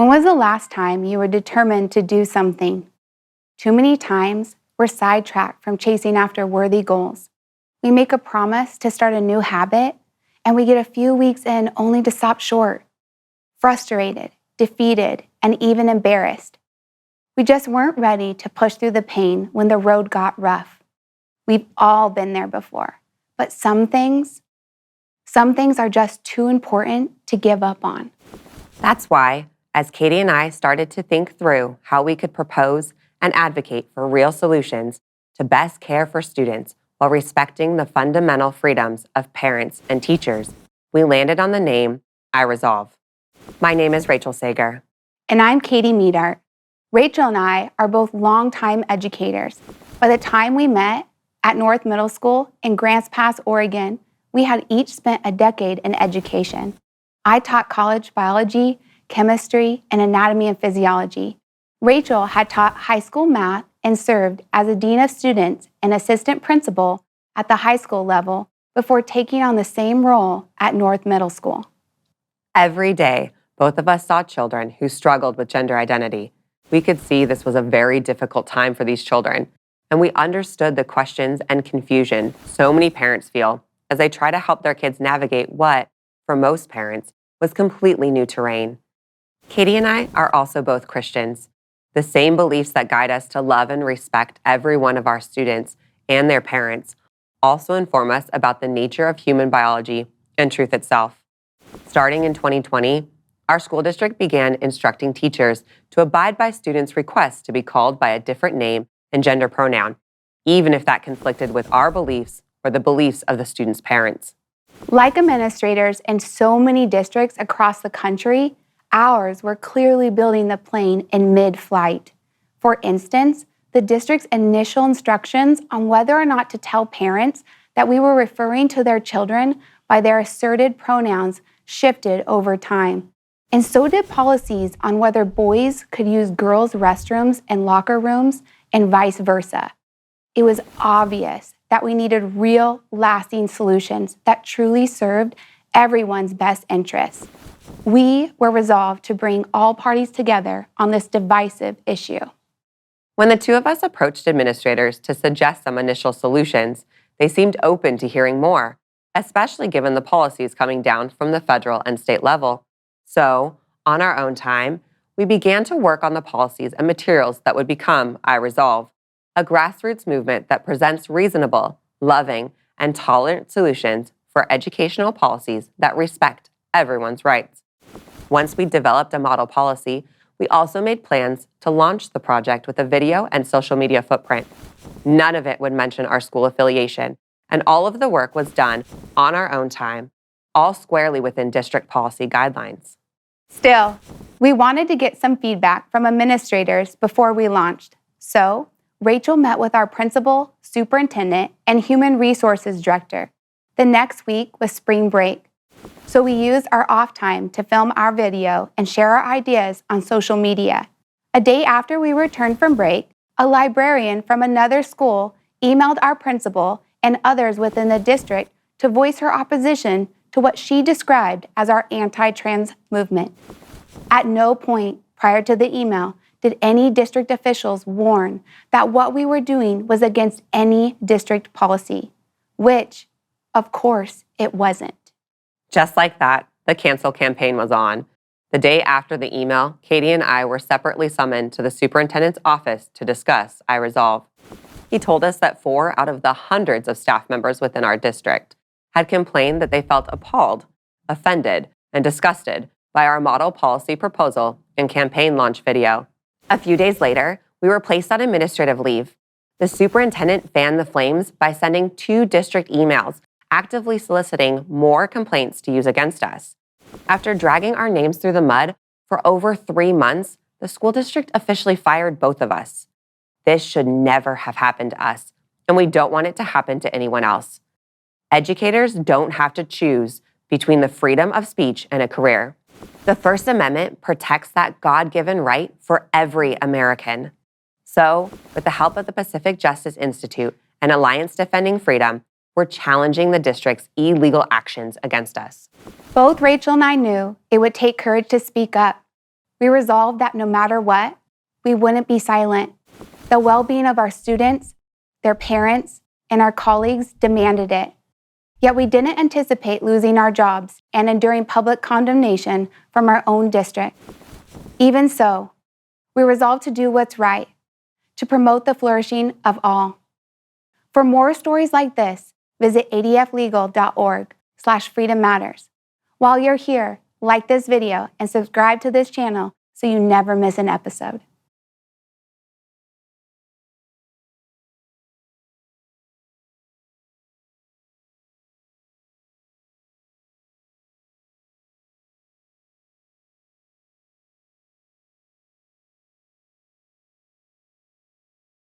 When was the last time you were determined to do something? Too many times, we're sidetracked from chasing after worthy goals. We make a promise to start a new habit, and we get a few weeks in only to stop short. Frustrated, defeated, and even embarrassed. We just weren't ready to push through the pain when the road got rough. We've all been there before, but some things are just too important to give up on. That's why, as Katie and I started to think through how we could propose and advocate for real solutions to best care for students while respecting the fundamental freedoms of parents and teachers, we landed on the name I Resolve. My name is Rachel Sager. And I'm Katie Medart. Rachel and I are both longtime educators. By the time we met at North Middle School in Grants Pass, Oregon, we had each spent a decade in education. I taught college biology, chemistry, and anatomy and physiology. Rachel had taught high school math and served as a dean of students and assistant principal at the high school level before taking on the same role at North Middle School. Every day, both of us saw children who struggled with gender identity. We could see this was a very difficult time for these children, and we understood the questions and confusion so many parents feel as they try to help their kids navigate what, for most parents, was completely new terrain. Katie and I are also both Christians. The same beliefs that guide us to love and respect every one of our students and their parents also inform us about the nature of human biology and truth itself. Starting in 2020, our school district began instructing teachers to abide by students' requests to be called by a different name and gender pronoun, even if that conflicted with our beliefs or the beliefs of the students' parents. Like administrators in so many districts across the country, ours were clearly building the plane in mid-flight. For instance, the district's initial instructions on whether or not to tell parents that we were referring to their children by their asserted pronouns shifted over time. And so did policies on whether boys could use girls' restrooms and locker rooms and vice versa. It was obvious that we needed real, lasting solutions that truly served everyone's best interests. We were resolved to bring all parties together on this divisive issue. When the two of us approached administrators to suggest some initial solutions, they seemed open to hearing more, especially given the policies coming down from the federal and state level. So, on our own time, we began to work on the policies and materials that would become I Resolve, a grassroots movement that presents reasonable, loving, and tolerant solutions for educational policies that respect everyone's rights. Once we developed a model policy, we also made plans to launch the project with a video and social media footprint. None of it would mention our school affiliation, and all of the work was done on our own time, all squarely within district policy guidelines. Still, we wanted to get some feedback from administrators before we launched. So, Rachel met with our principal, superintendent, and human resources director. The next week was spring break. So we used our off time to film our video and share our ideas on social media. A day after we returned from break, a librarian from another school emailed our principal and others within the district to voice her opposition to what she described as our anti-trans movement. At no point prior to the email did any district officials warn that what we were doing was against any district policy, which, of course, it wasn't. Just like that, the cancel campaign was on. The day after the email, Katie and I were separately summoned to the superintendent's office to discuss I Resolve. He told us that 4 out of the hundreds of staff members within our district had complained that they felt appalled, offended, and disgusted by our model policy proposal and campaign launch video. A few days later, we were placed on administrative leave. The superintendent fanned the flames by sending 2 district emails actively soliciting more complaints to use against us. After dragging our names through the mud for over 3 months, the school district officially fired both of us. This should never have happened to us, and we don't want it to happen to anyone else. Educators don't have to choose between the freedom of speech and a career. The First Amendment protects that God-given right for every American. So, with the help of the Pacific Justice Institute and Alliance Defending Freedom, we're challenging the district's illegal actions against us. Both Rachel and I knew it would take courage to speak up. we resolved that no matter what, we wouldn't be silent. The well-being of our students, their parents, and our colleagues demanded it. Yet we didn't anticipate losing our jobs and enduring public condemnation from our own district. Even so, we resolved to do what's right, to promote the flourishing of all. For more stories like this, visit adflegal.org/Freedom Matters. While you're here, like this video and subscribe to this channel so you never miss an episode.